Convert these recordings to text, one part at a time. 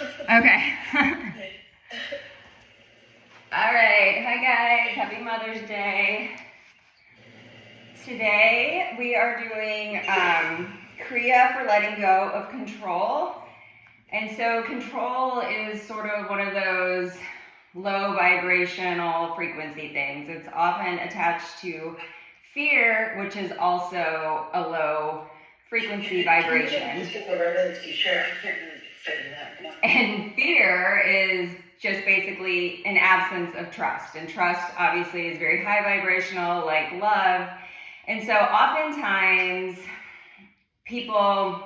Okay. All right. Hi, guys. Happy Mother's Day. Today, we are doing Kriya for letting go of control. And so control is sort of one of those low vibrational frequency things. It's often attached to fear, which is also a low frequency vibration. And fear is just basically an absence of trust. And trust obviously is very high vibrational, like love. And so oftentimes people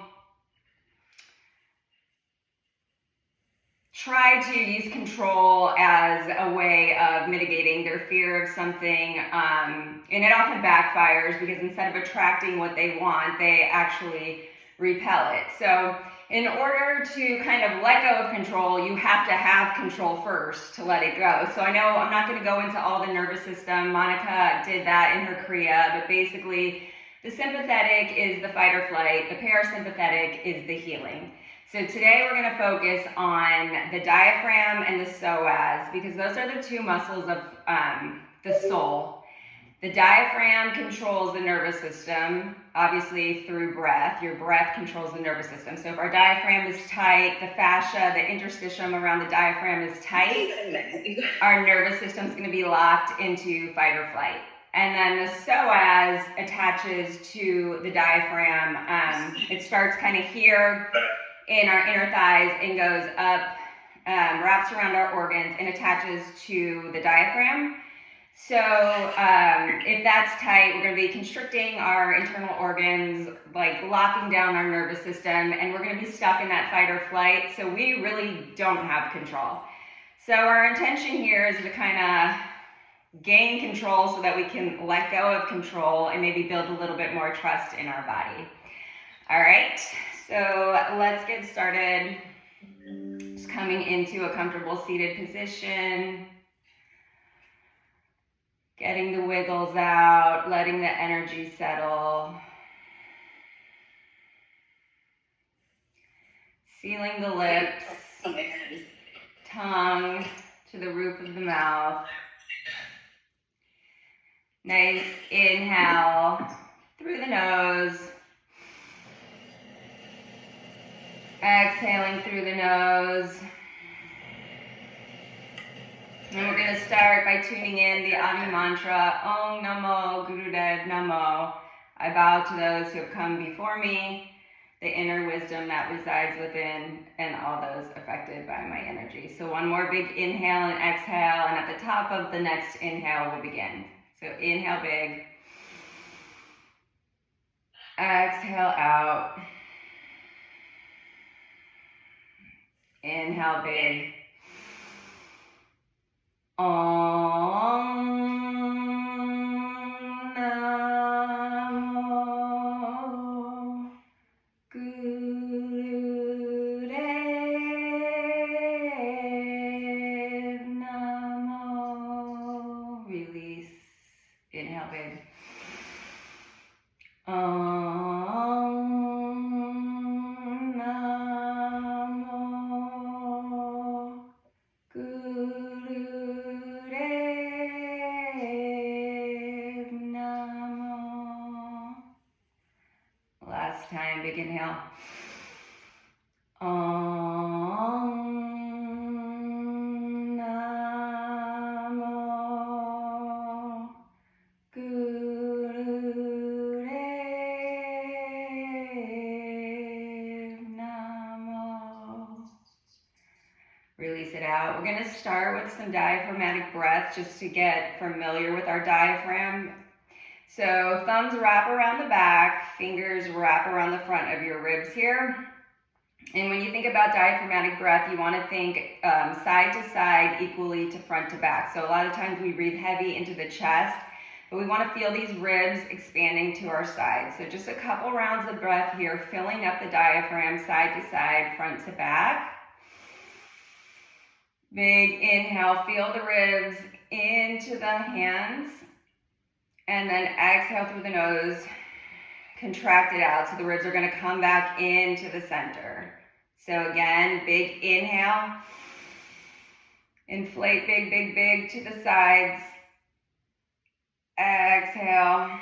try to use control as a way of mitigating their fear of something, and it often backfires because instead of attracting what they want, they actually repel it. So in order to kind of let go of control, you have to have control first to let it go. So I know I'm not going to go into all the nervous system. Monica did that in her Kriya, but basically the sympathetic is the fight or flight, the parasympathetic is the healing. So today we're going to focus on the diaphragm and the psoas because those are the two muscles of the soul. The diaphragm controls the nervous system, obviously through breath. Your breath controls the nervous system. So if our diaphragm is tight, the fascia, the interstitium around the diaphragm is tight, our nervous system is going to be locked into fight or flight. And then the psoas attaches to the diaphragm. It starts kind of here in our inner thighs and goes up, wraps around our organs and attaches to the diaphragm. So if that's tight, we're going to be constricting our internal organs, like locking down our nervous system, and we're going to be stuck in that fight or flight. So we really don't have control. So our intention here is to kind of gain control so that we can let go of control and maybe build a little bit more trust in our body. All right. So let's get started. Just coming into a comfortable seated position. Getting the wiggles out, letting the energy settle. Sealing the lips, tongue to the roof of the mouth. Nice inhale through the nose. Exhaling through the nose. And we're going to start by tuning in the Adi mantra, Om Namo Gurudev Namo. I bow to those who have come before me, the inner wisdom that resides within, and all those affected by my energy. So one more big inhale and exhale, and at the top of the next inhale, we'll begin. So inhale big. Exhale out. Inhale big. Om Namo Gurudev Namo. Release. Inhale big. Last time, big inhale. Om Namo Gurudev Namo. Release it out. We're going to start with some diaphragmatic breath just to get familiar with our diaphragm. So thumbs wrap around the back, fingers wrap around the front of your ribs here. And when you think about diaphragmatic breath, you want to think side to side, equally to front to back. So a lot of times we breathe heavy into the chest, but we want to feel these ribs expanding to our sides. So just a couple rounds of breath here, filling up the diaphragm side to side, front to back. Big inhale, feel the ribs into the hands. And then exhale through the nose, contract it out. So the ribs are going to come back into the center. So again, big inhale. Inflate big, big, big to the sides. Exhale.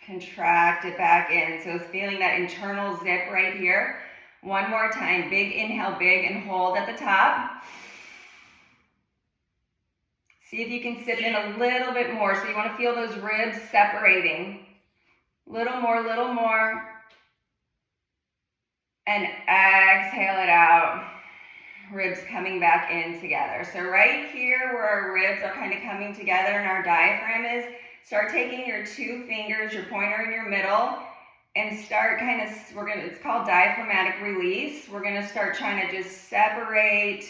Contract it back in. So it's feeling that internal zip right here. One more time. Big inhale, big, and hold at the top. See if you can sit in a little bit more. So you want to feel those ribs separating. Little more, little more. And exhale it out. Ribs coming back in together. So right here where our ribs are kind of coming together and our diaphragm is, start taking your two fingers, your pointer and your middle, and start kind of, it's called diaphragmatic release. We're gonna start trying to just separate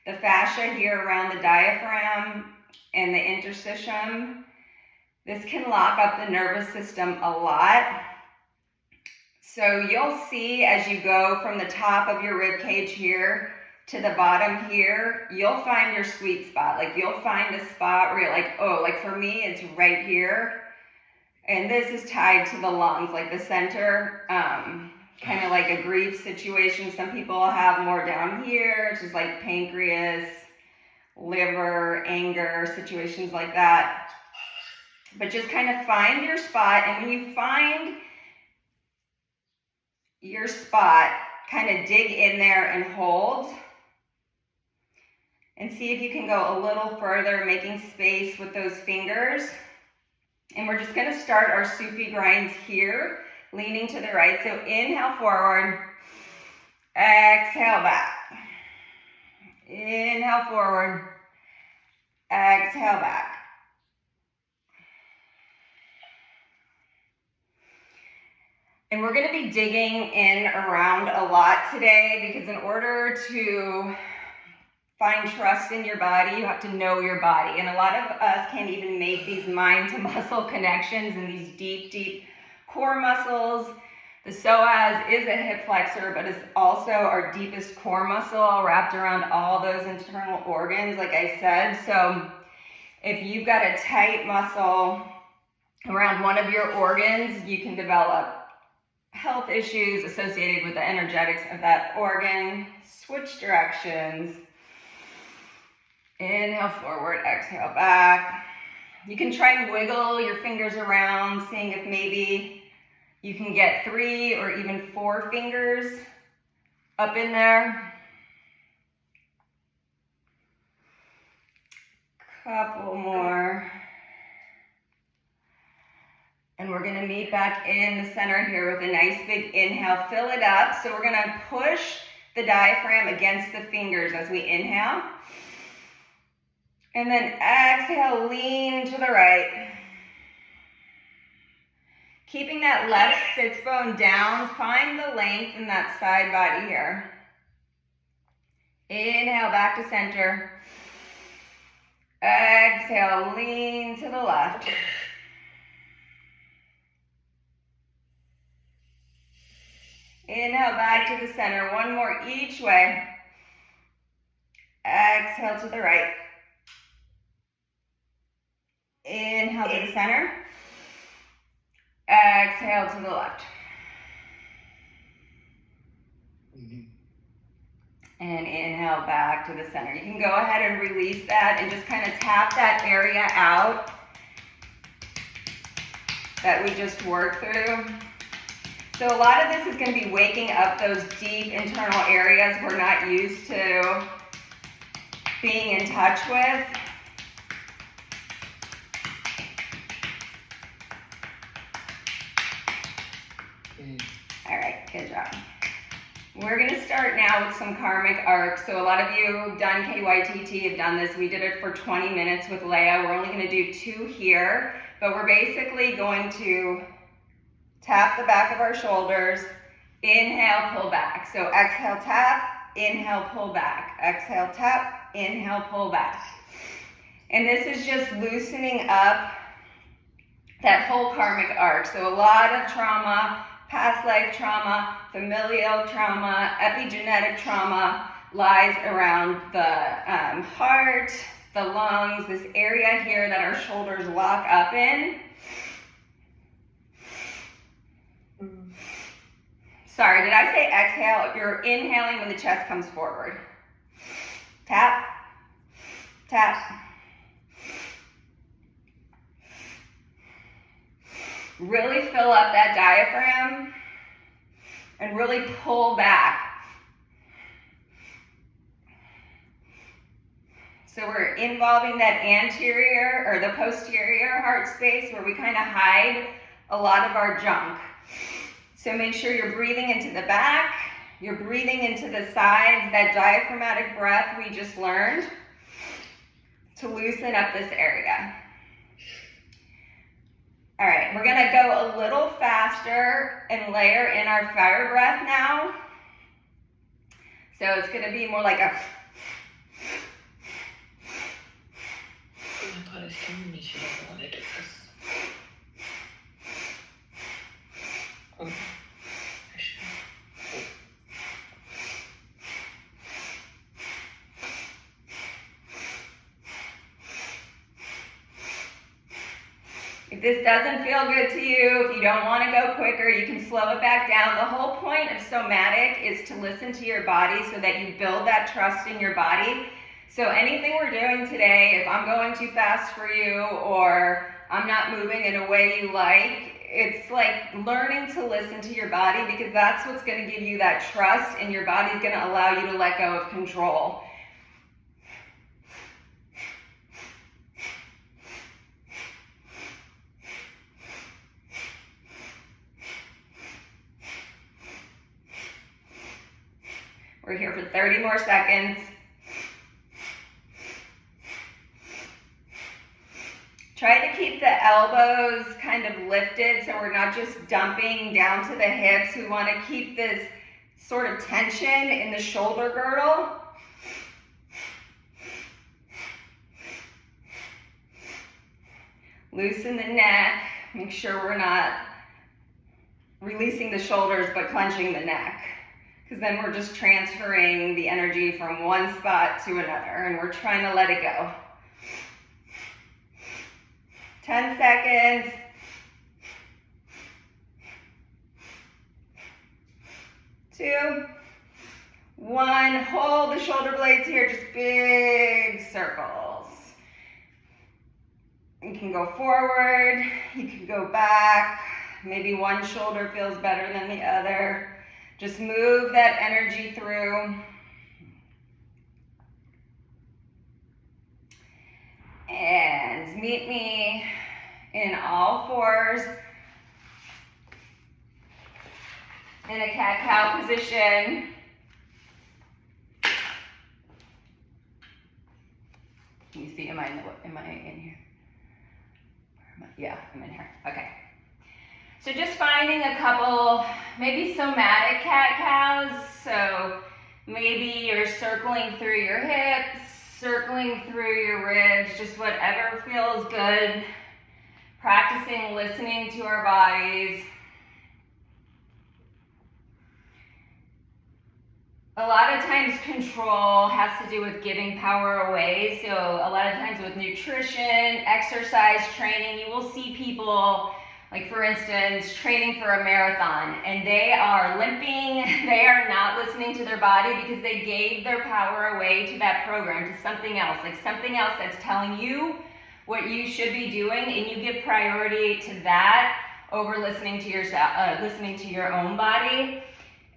the fascia here around the diaphragm and the interstitium. This can lock up the nervous system a lot. So you'll see as you go from the top of your rib cage here to the bottom here, you'll find your sweet spot. Like you'll find a spot where you're like, oh, like for me, it's right here. And this is tied to the lungs, like the center, kind of like a grief situation. Some people have more down here, it's just like pancreas, liver, anger, situations like that. But just kind of find your spot. And when you find your spot, kind of dig in there and hold. And see if you can go a little further, making space with those fingers. And we're just gonna start our Sufi grinds here, leaning to the right. So inhale forward, exhale back. Inhale forward, exhale back. And we're gonna be digging in around a lot today because in order to find trust in your body, you have to know your body. And a lot of us can't even make these mind to muscle connections and these deep, deep core muscles. The psoas is a hip flexor, but it's also our deepest core muscle wrapped around all those internal organs, like I said. So if you've got a tight muscle around one of your organs, you can develop health issues associated with the energetics of that organ. Switch directions. Inhale forward, exhale back. You can try and wiggle your fingers around, seeing if maybe you can get 3 or even 4 fingers up in there. Couple more. And we're gonna meet back in the center here with a nice big inhale. Fill it up. So we're gonna push the diaphragm against the fingers as we inhale. And then exhale, lean to the right. Keeping that left sits bone down, find the length in that side body here. Inhale, back to center. Exhale, lean to the left. Inhale, back to the center. One more each way. Exhale to the right. Inhale to the center. Exhale to the left. And inhale back to the center. You can go ahead and release that and just kind of tap that area out that we just worked through. So a lot of this is going to be waking up those deep internal areas we're not used to being in touch with. All right, good job. We're going to start now with some karmic arcs. So a lot of you who've done KYTT have done this. We did it for 20 minutes with Leah. We're only going to do 2 here, but we're basically going to tap the back of our shoulders, inhale, pull back. So exhale, tap, inhale, pull back. Exhale, tap, inhale, pull back. And this is just loosening up that whole karmic arc. So a lot of trauma, past life trauma, familial trauma, epigenetic trauma lies around the heart, the lungs, this area here that our shoulders lock up in. Sorry, did I say exhale? You're inhaling when the chest comes forward. Tap, tap. Really fill up that diaphragm and really pull back. So we're involving that anterior or the posterior heart space where we kind of hide a lot of our junk. So make sure you're breathing into the back, you're breathing into the sides, that diaphragmatic breath we just learned to loosen up this area. All right, we're gonna go a little faster and layer in our fire breath now. So it's gonna be more like a If this doesn't feel good to you, if you don't want to go quicker, you can slow it back down. The whole point of somatic is to listen to your body so that you build that trust in your body. So anything we're doing today, if I'm going too fast for you or I'm not moving in a way you like, it's like learning to listen to your body, because that's what's going to give you that trust, and your body's going to allow you to let go of control. We're here for 30 more seconds. Try to keep the elbows kind of lifted so we're not just dumping down to the hips. We want to keep this sort of tension in the shoulder girdle. Loosen the neck. Make sure we're not releasing the shoulders but clenching the neck, because then we're just transferring the energy from one spot to another and we're trying to let it go. 10 seconds. 2, 1. Hold the shoulder blades here, just big circles. You can go forward, you can go back. Maybe one shoulder feels better than the other. Just move that energy through. And meet me in all fours in a cat-cow position. Can you see, am I in here? Yeah, I'm in here, okay. So just finding a couple, maybe somatic cat-cows. So maybe you're circling through your hips, circling through your ribs, just whatever feels good. Practicing listening to our bodies. A lot of times control has to do with giving power away. So a lot of times with nutrition, exercise, training, you will see people, like for instance, training for a marathon, and they are limping, they are not listening to their body because they gave their power away to that program, to something else, like something else that's telling you what you should be doing, and you give priority to that over listening to yourself, listening to your own body.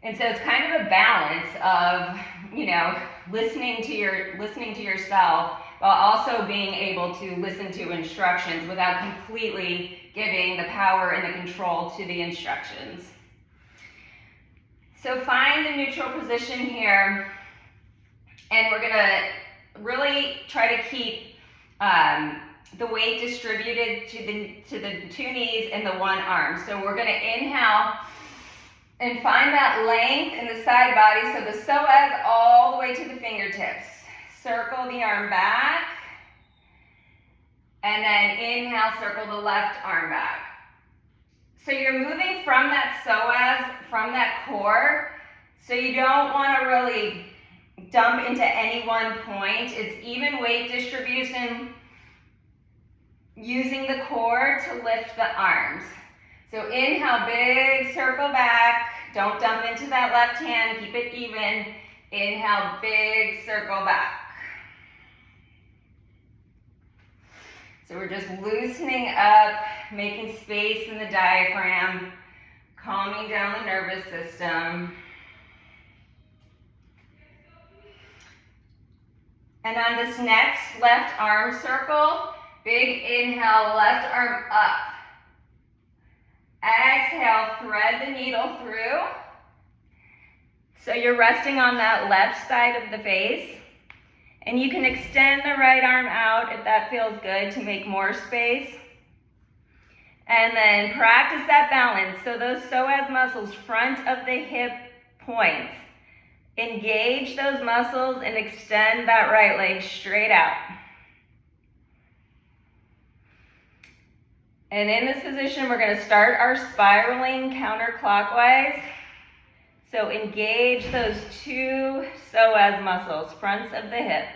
And so it's kind of a balance of, listening to yourself while also being able to listen to instructions without completely giving the power and the control to the instructions. So find a neutral position here, and we're gonna really try to keep the weight distributed to the 2 knees and the 1 arm. So we're gonna inhale and find that length in the side body, so the psoas all the way to the fingertips. Circle the arm back, and then inhale, circle the left arm back. So you're moving from that psoas, from that core, so you don't want to really dump into any one point. It's even weight distribution, using the core to lift the arms. So inhale, big circle back. Don't dump into that left hand, keep it even. Inhale, big circle back. So we're just loosening up, making space in the diaphragm, calming down the nervous system. And on this next left arm circle, big inhale, left arm up. Exhale, thread the needle through. So you're resting on that left side of the face. And you can extend the right arm out if that feels good to make more space. And then practice that balance. So those psoas muscles, front of the hip points. Engage those muscles and extend that right leg straight out. And in this position, we're going to start our spiraling counterclockwise. So engage those two psoas muscles, fronts of the hips.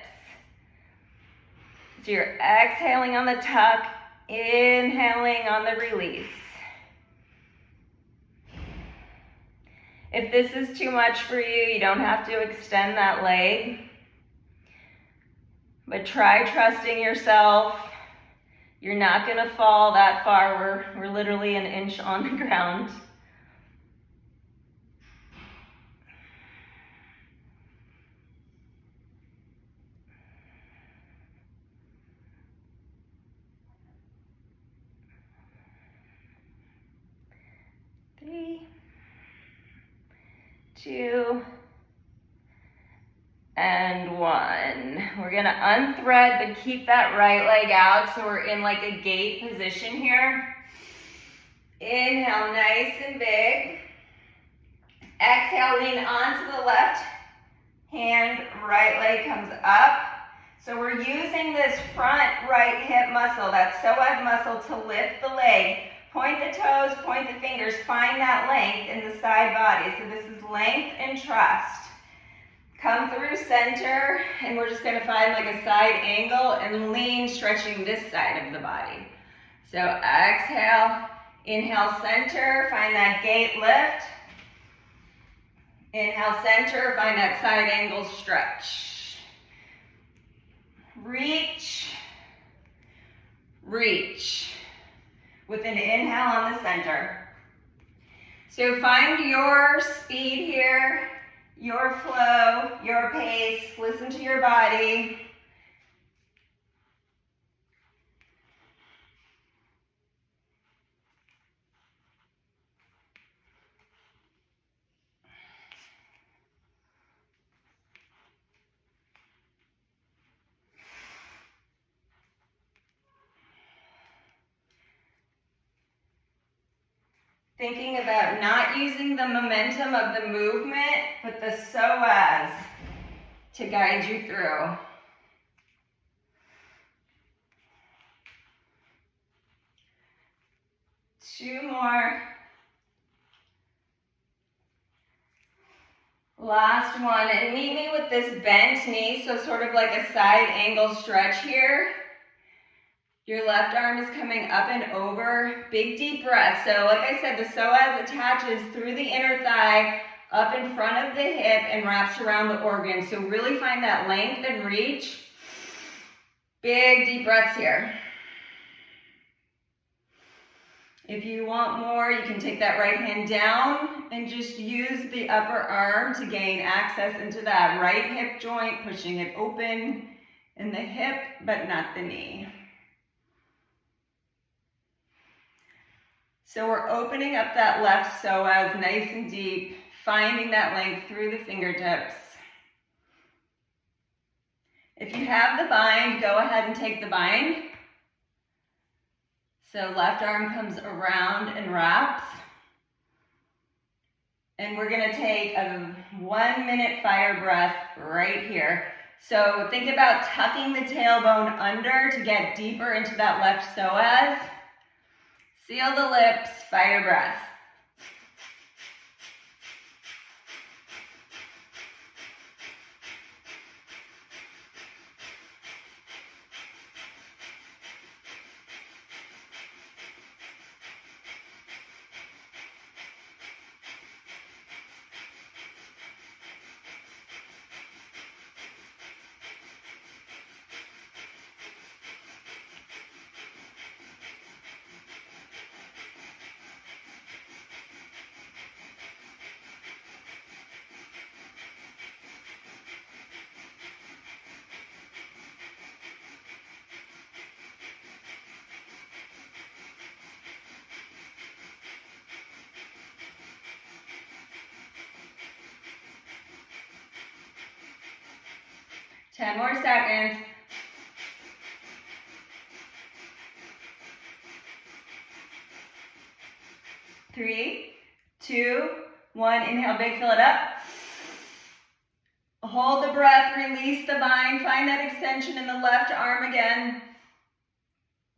So you're exhaling on the tuck, inhaling on the release. If this is too much for you, you don't have to extend that leg. But try trusting yourself. You're not going to fall that far. We're literally an inch on the ground. Three, 2, and 1. We're gonna unthread, but keep that right leg out, so we're in like a gate position here. Inhale, nice and big. Exhale, lean onto the left hand, right leg comes up. So we're using this front right hip muscle, that psoas muscle, to lift the leg. Point the toes, point the fingers, find that length in the side body. So this is length and trust. Come through center, and we're just gonna find like a side angle and lean, stretching this side of the body. So exhale, inhale center, find that gate lift. Inhale center, find that side angle stretch. Reach, reach. With an inhale on the center. So find your speed here, your flow, your pace. Listen to your body. Thinking about not using the momentum of the movement, but the psoas to guide you through. Two more. Last one, and meet me with this bent knee, so sort of like a side angle stretch here. Your left arm is coming up and over. Big deep breath. So like I said, the psoas attaches through the inner thigh, up in front of the hip, and wraps around the organ. So really find that length and reach. Big deep breaths here. If you want more, you can take that right hand down and just use the upper arm to gain access into that right hip joint, pushing it open in the hip, but not the knee. So we're opening up that left psoas nice and deep, finding that length through the fingertips. If you have the bind, go ahead and take the bind. So left arm comes around and wraps. And we're gonna take a 1 minute fire breath right here. So think about tucking the tailbone under to get deeper into that left psoas. Seal the lips, fire breath. 10 more seconds. 3, 2, 1. Inhale, big, fill it up. Hold the breath, release the bind. Find that extension in the left arm again.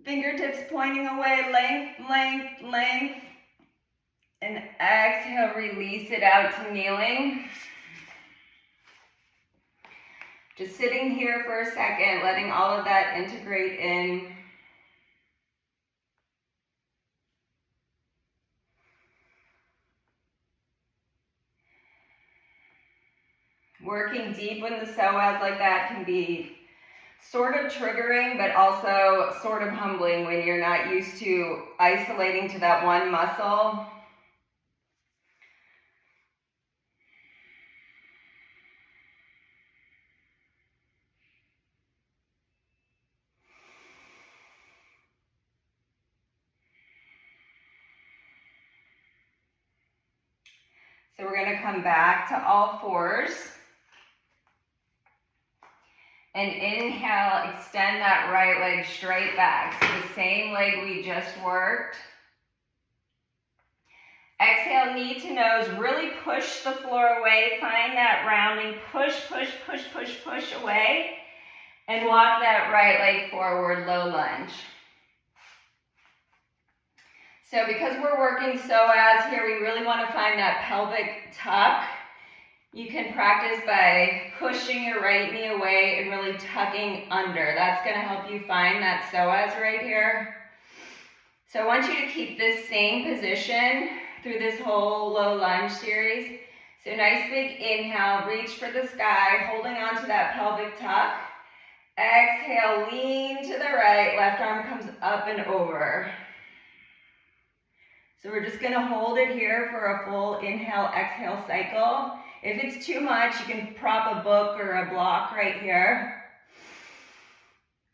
Fingertips pointing away, length, length, length. And exhale, release it out to kneeling. Just sitting here for a second, letting all of that integrate in. Working deep in the psoas like that can be sort of triggering, but also sort of humbling when you're not used to isolating to that one muscle. So we're going to come back to all fours. And inhale, extend that right leg straight back. So the same leg we just worked. Exhale, knee to nose, really push the floor away. Find that rounding, push, push, push, push, push away. And walk that right leg forward, low lunge. So because we're working psoas here, we really want to find that pelvic tuck. You can practice by pushing your right knee away and really tucking under. That's going to help you find that psoas right here. So I want you to keep this same position through this whole low lunge series. So nice big inhale, reach for the sky, holding on to that pelvic tuck. Exhale, lean to the right, left arm comes up and over. So we're just going to hold it here for a full inhale, exhale cycle. If it's too much, you can prop a book or a block right here.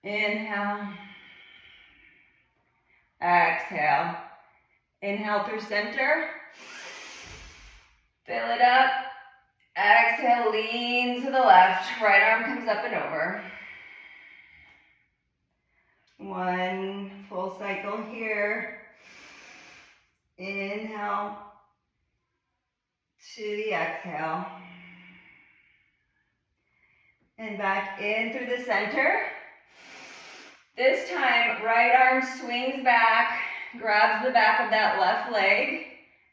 Inhale. Exhale. Inhale through center. Fill it up. Exhale, lean to the left. Right arm comes up and over. One full cycle here. Inhale to the exhale. And back in through the center. This time, right arm swings back, grabs the back of that left leg,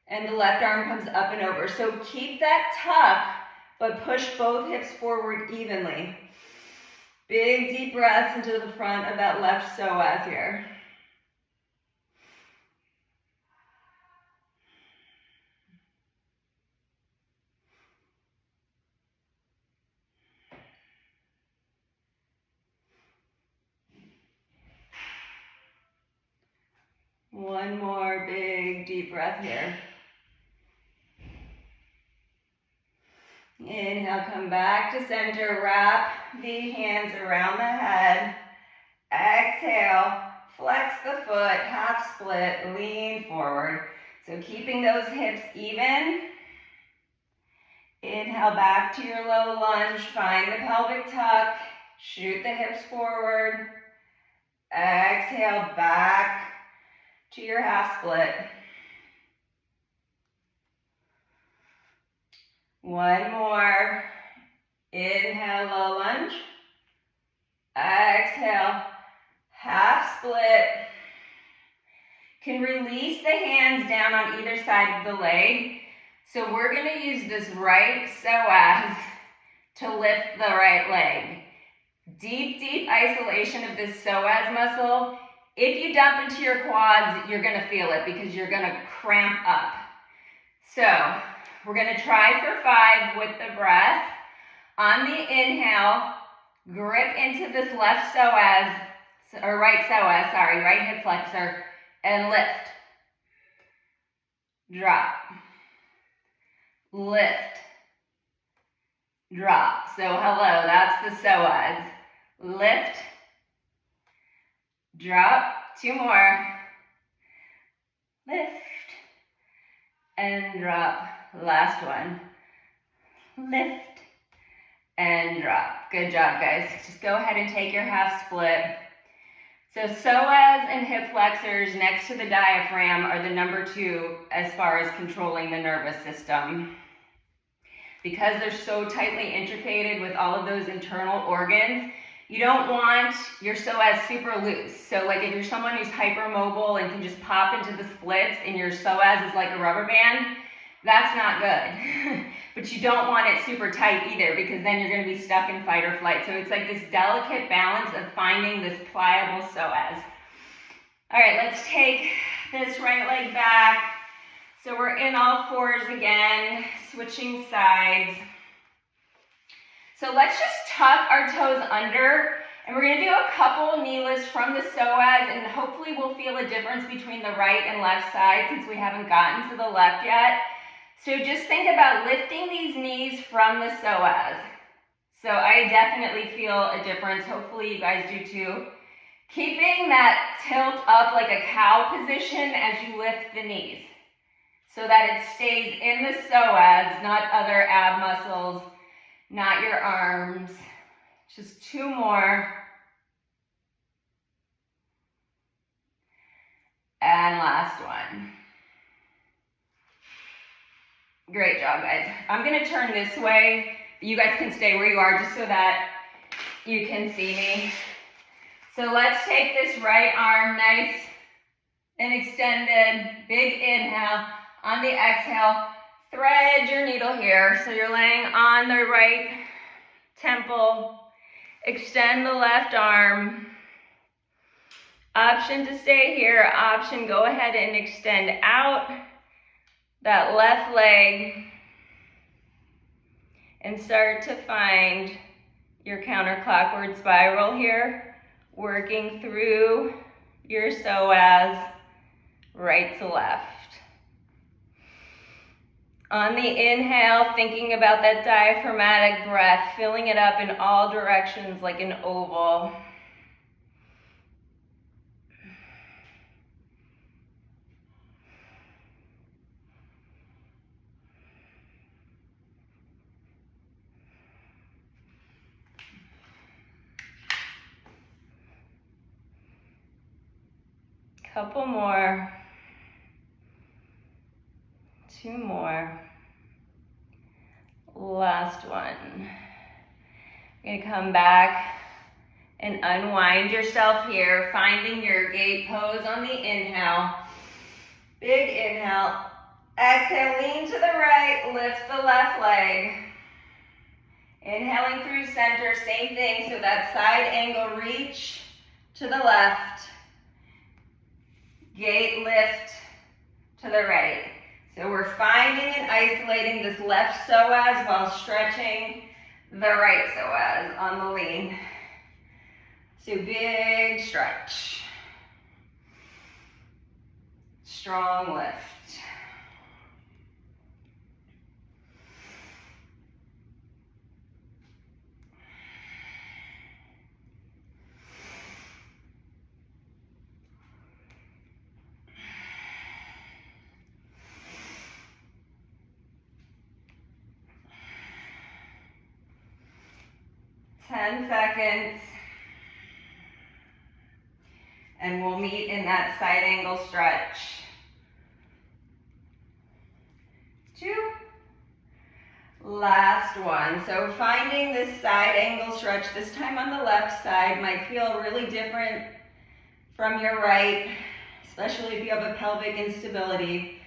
and the left arm comes up and over. So keep that tuck, but push both hips forward evenly. Big deep breaths into the front of that left psoas here. One more big deep breath here. Inhale, come back to center, wrap the hands around the head. Exhale, flex the foot, half split, lean forward. So keeping those hips even. Inhale back to your low lunge, find the pelvic tuck, shoot the hips forward. Exhale, back to your half split. One more. Inhale, low lunge. Exhale, half split. Can release the hands down on either side of the leg. So we're going to use this right psoas to lift the right leg. Deep, deep isolation of this psoas muscle. If you dump into your quads, you're going to feel it because you're going to cramp up. So we're going to try for 5 with the breath. On the inhale, grip into this left psoas, or right psoas, sorry, right hip flexor, and lift. Drop. Lift. Drop. So hello, that's the psoas. Lift. Drop. 2 more. Lift. And drop. Last one. Lift. and drop. Good job, guys. Just go ahead and take your half split. So psoas and hip flexors next to the diaphragm are the number 2 as far as controlling the nervous system. Because they're so tightly intricated with all of those internal organs, you don't want your psoas super loose. So like if you're someone who's hypermobile and can just pop into the splits and your psoas is like a rubber band, that's not good. But you don't want it super tight either, because then you're going to be stuck in fight or flight. So it's like this delicate balance of finding this pliable psoas. All right, let's take this right leg back. So we're in all fours again, switching sides. So let's just tuck our toes under, and we're going to do a couple knee lifts from the psoas, and hopefully we'll feel a difference between the right and left side since we haven't gotten to the left yet. So just think about lifting these knees from the psoas. So I definitely feel a difference. Hopefully you guys do too. Keeping that tilt up like a cow position as you lift the knees, so that it stays in the psoas, not other ab muscles, not your arms. Just 2 more. And last one. Great job, guys. I'm gonna turn this way. You guys can stay where you are just so that you can see me. So let's take this right arm nice and extended. Big inhale. On the exhale, thread your needle here. So you're laying on the right temple. Extend the left arm. Option to stay here. Option, go ahead and extend out that left leg and start to find your counterclockward spiral here, working through your psoas right to left. On the inhale, thinking about that diaphragmatic breath, filling it up in all directions like an oval. Couple more. 2 more. Last one. You're gonna come back and unwind yourself here, finding your gate pose on the inhale. Big inhale. Exhale, lean to the right, lift the left leg. Inhaling through center, same thing, so that side angle reach to the left. Gate lift to the right. So we're finding and isolating this left psoas while stretching the right psoas on the lean. So big stretch. Strong lift. Ten seconds. And we'll meet in that side angle stretch. 2. Last one. So finding this side angle stretch, this time on the left side, might feel really different from your right, especially if you have a pelvic instability.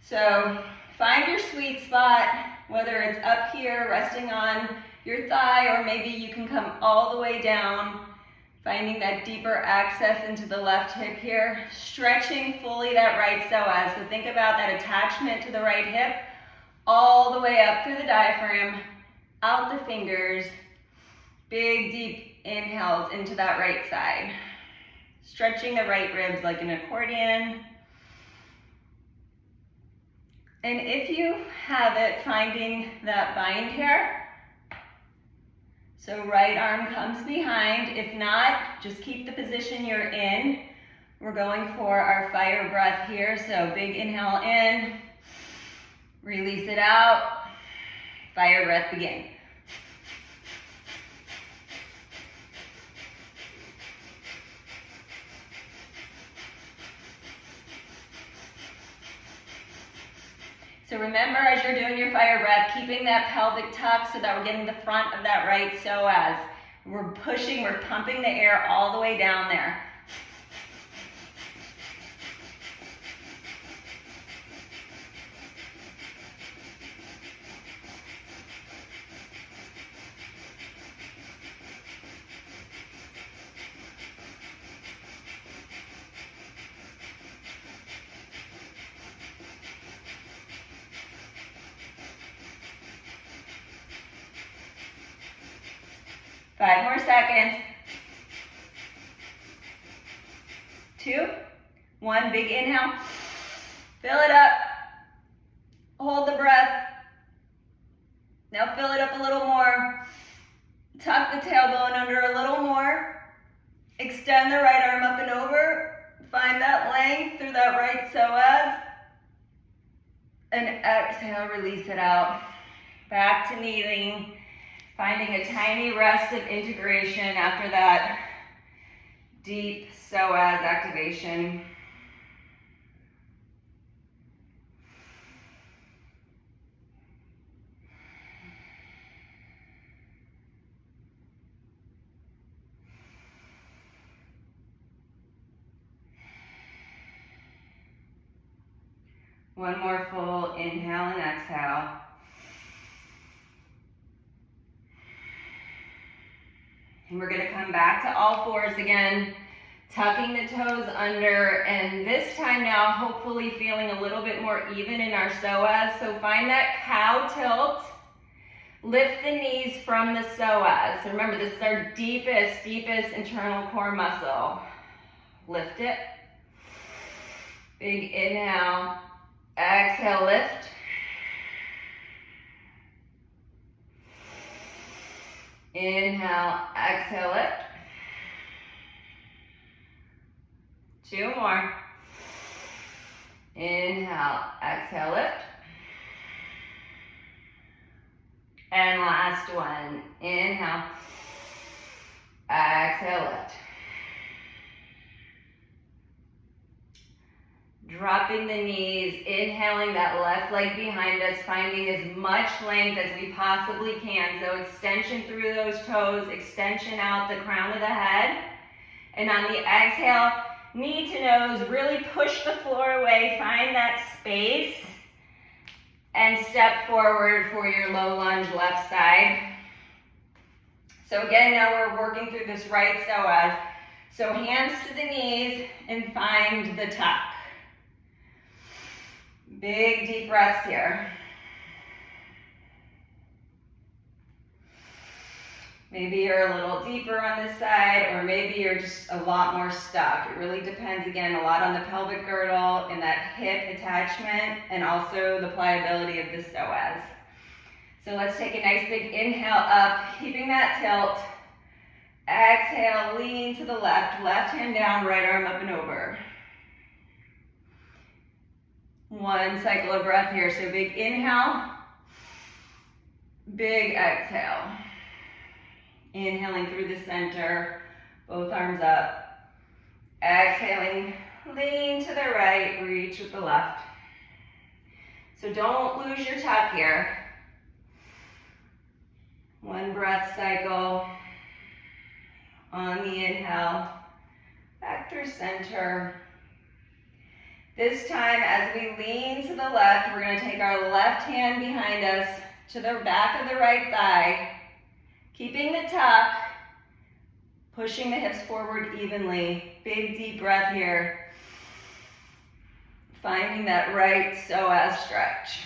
So find your sweet spot, whether it's up here, resting on your thigh, or maybe you can come all the way down, finding that deeper access into the left hip here, stretching fully that right psoas. So think about that attachment to the right hip, all the way up through the diaphragm, out the fingers, big deep inhales into that right side. Stretching the right ribs like an accordion. And if you have it, finding that bind here. So right arm comes behind. If not, just keep the position you're in. We're going for our fire breath here. So big inhale in, release it out, fire breath begin. So remember, as you're doing your fire breath, keeping that pelvic tuck so that we're getting the front of that right psoas. We're pushing, we're pumping the air all the way down there. Five more seconds. 2, 1, big inhale. Fill it up. Hold the breath. Now fill it up a little more. Tuck the tailbone under a little more. Extend the right arm up and over. Find that length through that right psoas. And exhale, release it out. Back to kneeling. Finding a tiny rest of integration after that deep psoas activation. One more full inhale and exhale. And we're gonna come back to all fours again, tucking the toes under, and this time now, hopefully feeling a little bit more even in our psoas. So find that cow tilt. Lift the knees from the psoas. So remember, this is our deepest internal core muscle. Lift it. Big inhale. Exhale, lift. Inhale, exhale, lift. 2 more. Inhale, exhale, lift. And last one. Inhale, exhale, lift. Dropping the knees, inhaling that left leg behind us, finding as much length as we possibly can. So extension through those toes, extension out the crown of the head. And on the exhale, knee to nose, really push the floor away, find that space, and step forward for your low lunge left side. So again, now we're working through this right psoas. So hands to the knees and find the tuck. Big deep breaths here. Maybe you're a little deeper on this side, or maybe you're just a lot more stuck. It really depends, again, a lot on the pelvic girdle and that hip attachment, and also the pliability of the psoas. So let's take a nice big inhale up, keeping that tilt. Exhale, lean to the left, left hand down, right arm up and over. 1 cycle of breath here. So big inhale, big exhale. Inhaling through the center, both arms up. Exhaling, lean to the right, reach with the left. So don't lose your tuck here. 1 breath cycle on the inhale, back through center. This time, as we lean to the left, we're going to take our left hand behind us to the back of the right thigh, keeping the tuck, pushing the hips forward evenly. Big deep breath here. Finding that right psoas stretch.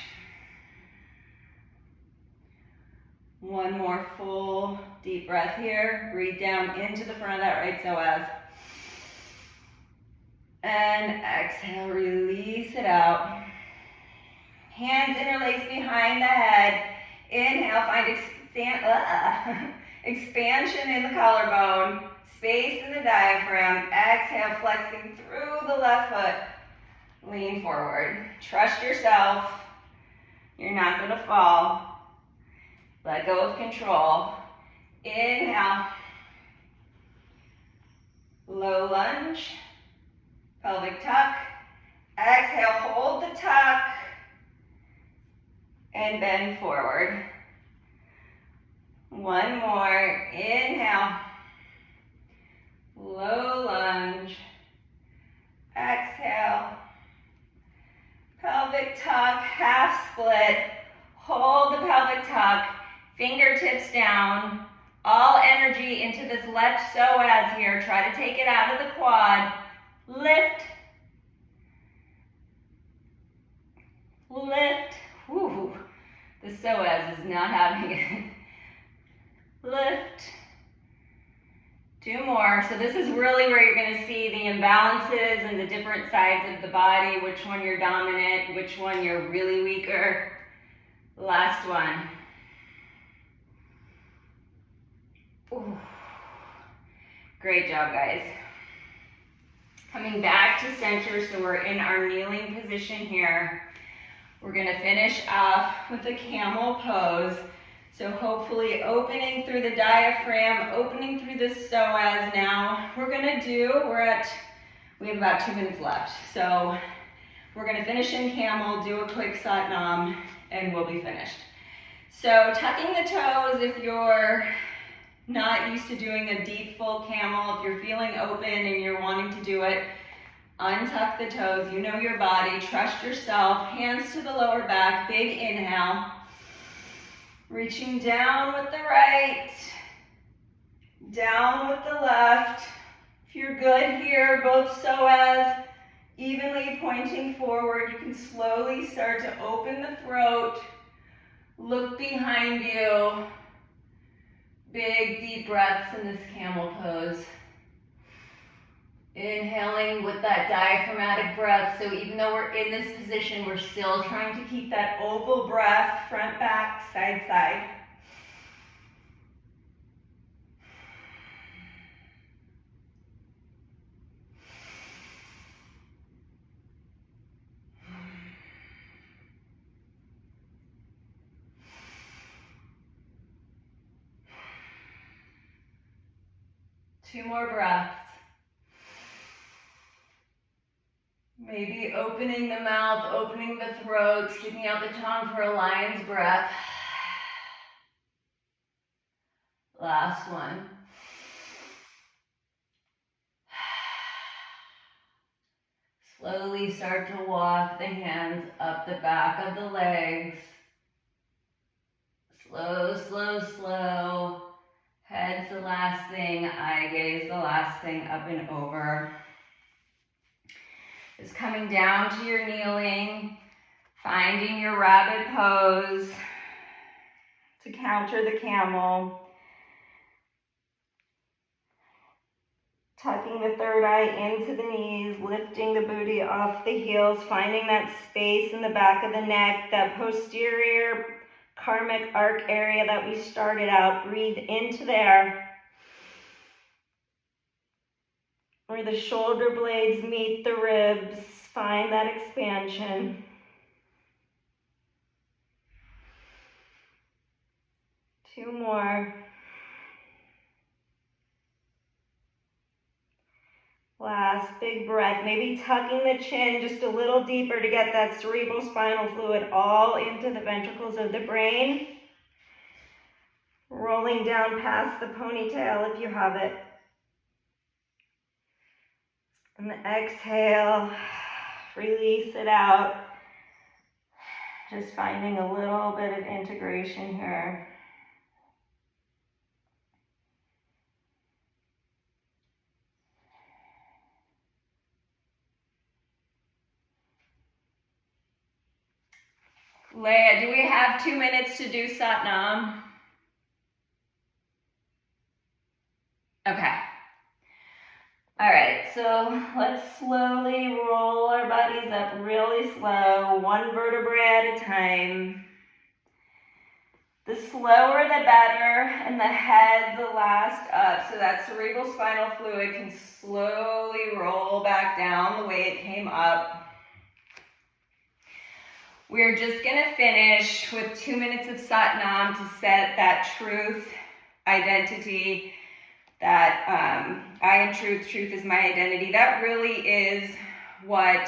1 more full deep breath here. Breathe down into the front of that right psoas. And exhale, release it out. Hands interlace behind the head. Inhale, find expansion in the collarbone, space in the diaphragm. Exhale, flexing through the left foot. Lean forward. Trust yourself. You're not going to fall. Let go of control. Inhale. Low lunge. Pelvic tuck. Exhale, hold the tuck. and bend forward. One more, inhale, low lunge, exhale, pelvic tuck, half split, hold the pelvic tuck, fingertips down, all energy into this left psoas here, try to take it out of the quad, lift, lift, whew, the psoas is not having it. Lift. 2 more. So this is really where you're going to see the imbalances and the different sides of the body, which one you're dominant, which one you're really weaker. Last one. Ooh. Great job, guys. Coming back to center, so we're in our kneeling position here. We're going to finish off with a camel pose. So hopefully opening through the diaphragm, opening through the psoas now. We have about 2 minutes left. So we're gonna finish in camel, do a quick Satnam, and we'll be finished. So tucking the toes, if you're not used to doing a deep full camel, if you're feeling open and you're wanting to do it, untuck the toes, you know your body, trust yourself, hands to the lower back, big inhale. Reaching down with the right, down with the left. If you're good here, both psoas evenly pointing forward. You can slowly start to open the throat. Look behind you. Big deep breaths in this camel pose. Inhaling with that diaphragmatic breath. So even though we're in this position, we're still trying to keep that oval breath, front, back, side, side. Two more breaths. Maybe opening the mouth, opening the throat, sticking out the tongue for a lion's breath. Last one. Slowly start to walk the hands up the back of the legs. Slow, slow, slow. Head's the last thing, eye gaze the last thing, up and over. Just coming down to your kneeling, finding your rabbit pose to counter the camel. Tucking the third eye into the knees, lifting the booty off the heels, finding that space in the back of the neck, that posterior karmic arc area that we started out. Breathe into there, where the shoulder blades meet the ribs. Find that expansion. Two more. Last big breath. Maybe tucking the chin just a little deeper to get that cerebral spinal fluid all into the ventricles of the brain. Rolling down past the ponytail if you have it. And exhale, release it out. Just finding a little bit of integration here. Leia, do we have 2 minutes to do Satnam? Okay. All right, so let's slowly roll our bodies up really slow, one vertebrae at a time. The slower the better, and the head the last up, so that cerebral spinal fluid can slowly roll back down the way it came up. We're just gonna finish with 2 minutes of Satnam to set that truth, identity, that I am truth, truth is my identity. That really is what